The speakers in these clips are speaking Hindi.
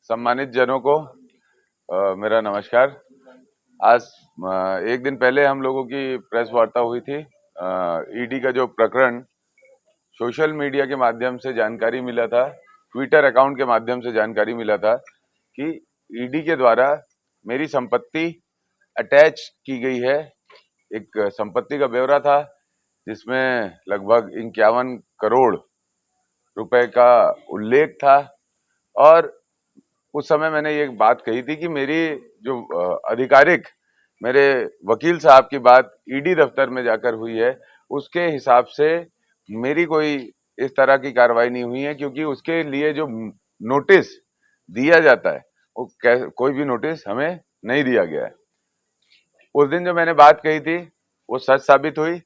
सम्मानित जनों को मेरा नमस्कार। आज एक दिन पहले हम लोगों की प्रेस वार्ता हुई थी। ईडी का जो प्रकरण सोशल मीडिया के माध्यम से जानकारी मिला था, ट्विटर अकाउंट के माध्यम से जानकारी मिला था कि ईडी के द्वारा मेरी संपत्ति अटैच की गई है। एक संपत्ति का ब्यौरा था जिसमें लगभग 51 करोड़ रुपए का उल्लेख था और उस समय मैंने ये बात कही थी कि मेरी जो आधिकारिक मेरे वकील साहब की बात ईडी दफ्तर में जाकर हुई है, उसके हिसाब से मेरी कोई इस तरह की कार्रवाई नहीं हुई है, क्योंकि उसके लिए जो नोटिस दिया जाता है वो कोई भी नोटिस हमें नहीं दिया गया है। उस दिन जो मैंने बात कही थी वो सच साबित हुई।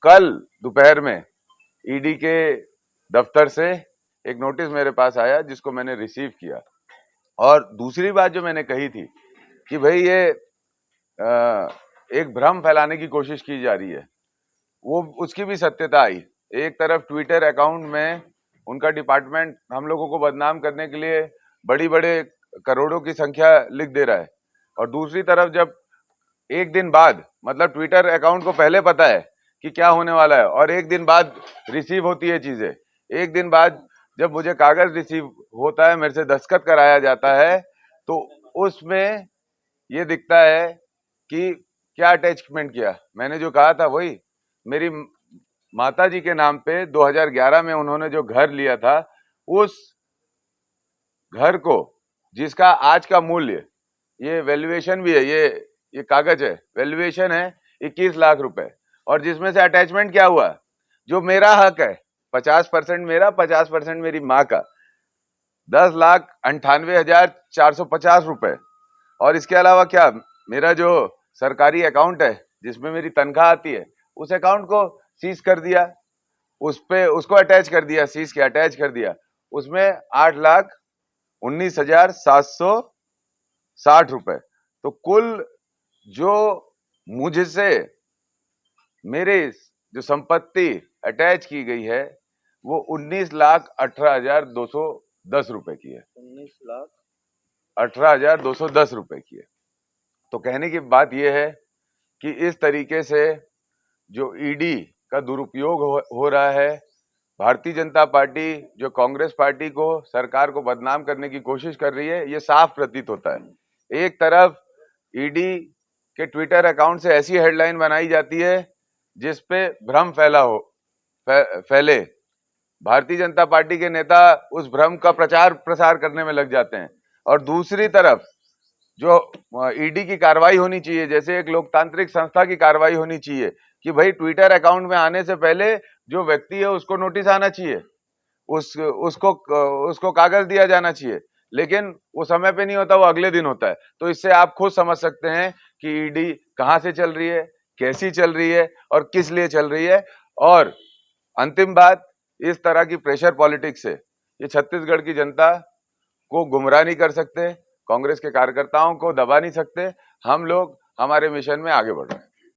कल दोपहर में ईडी के दफ्तर से एक नोटिस मेरे पास आया जिसको मैंने रिसीव किया। और दूसरी बात जो मैंने कही थी कि भाई ये एक भ्रम फैलाने की कोशिश की जा रही है, वो उसकी भी सत्यता आई। एक तरफ ट्विटर अकाउंट में उनका डिपार्टमेंट हम लोगों को बदनाम करने के लिए बड़ी बड़े करोड़ों की संख्या लिख दे रहा है, और दूसरी तरफ जब एक दिन बाद, मतलब ट्विटर अकाउंट को पहले पता है कि क्या होने वाला है और एक दिन बाद रिसीव होती है चीजें। एक दिन बाद जब मुझे कागज रिसीव होता है, मेरे से दस्तखत कराया जाता है, तो उसमें ये दिखता है कि क्या अटैचमेंट किया। मैंने जो कहा था वही, मेरी माता जी के नाम पे 2011 में उन्होंने जो घर लिया था, उस घर को जिसका आज का मूल्य, ये वैल्यूएशन भी है, ये कागज है, वैल्यूएशन है 21 लाख रुपए, और जिसमें से अटैचमेंट क्या हुआ, जो मेरा हक है 50% मेरा, 50% मेरी माँ का, 10,98,450 रुपए। और इसके अलावा क्या, मेरा जो सरकारी अकाउंट है जिसमें मेरी तनख्वाह आती है, उस अकाउंट को सीज कर दिया, उस पे उसको अटैच कर दिया, सीज के अटैच कर दिया। उसमें 8,19,760 रुपए। तो कुल जो मुझसे मेरे जो संपत्ति अटैच की गई है वो 19,18,210 रुपए की है। 19,18,210 रुपए की है। तो कहने की बात यह है कि इस तरीके से जो ईडी का दुरुपयोग हो रहा है, भारतीय जनता पार्टी जो कांग्रेस पार्टी को, सरकार को बदनाम करने की कोशिश कर रही है, ये साफ प्रतीत होता है। एक तरफ ईडी के ट्विटर अकाउंट से ऐसी हेडलाइन बनाई जाती है जिस पे भ्रम फैले, भारतीय जनता पार्टी के नेता उस भ्रम का प्रचार प्रसार करने में लग जाते हैं, और दूसरी तरफ जो ईडी की कार्रवाई होनी चाहिए, जैसे एक लोकतांत्रिक संस्था की कार्रवाई होनी चाहिए कि भाई ट्विटर अकाउंट में आने से पहले जो व्यक्ति है उसको नोटिस आना चाहिए, उसको कागज दिया जाना चाहिए, लेकिन वो समय पे नहीं होता, वो अगले दिन होता है। तो इससे आप खुद समझ सकते हैं कि ईडी कहां से चल रही है, कैसी चल रही है और किस लिए चल रही है। और अंतिम बात, इस तरह की प्रेशर पॉलिटिक्स से ये छत्तीसगढ़ की जनता को गुमराह नहीं कर सकते, कांग्रेस के कार्यकर्ताओं को दबा नहीं सकते। हम लोग हमारे मिशन में आगे बढ़ रहे हैं।